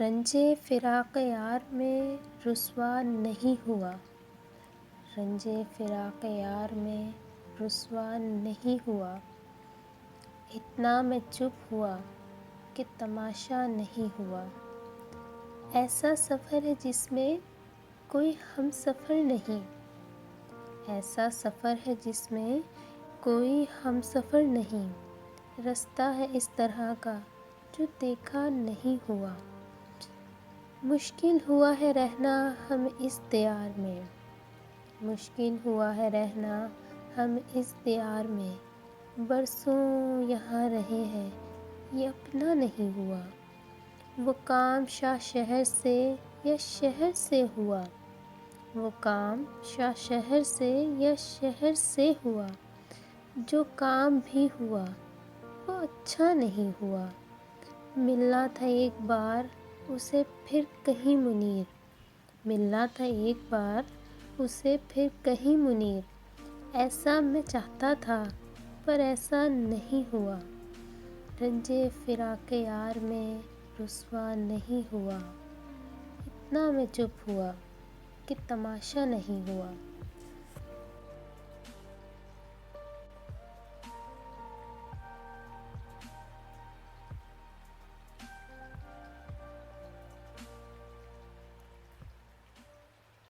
रंजे फिराक यार में रुसवा नहीं हुआ। रंजे फिराक यार में रुसवा नहीं हुआ। इतना मैं चुप हुआ कि तमाशा नहीं हुआ। ऐसा सफ़र है जिसमें कोई हम सफ़र नहीं। ऐसा सफ़र है जिसमें कोई हम सफ़र नहीं। रास्ता है इस तरह का जो देखा नहीं हुआ। मुश्किल हुआ है रहना हम इस दीवार में। मुश्किल हुआ है रहना हम इस दीवार में। बरसों यहाँ रहे हैं ये अपना नहीं हुआ। वो काम शाह शहर से या शहर से हुआ। वो काम शाह शहर से या शहर से हुआ। जो काम भी हुआ वो अच्छा नहीं हुआ। मिलना था एक बार उसे फिर कहीं मुनीर। मिलना था एक बार उसे फिर कहीं मुनीर। ऐसा मैं चाहता था पर ऐसा नहीं हुआ। रंजे फिराके यार में रुसवा नहीं हुआ। इतना मैं चुप हुआ कि तमाशा नहीं हुआ।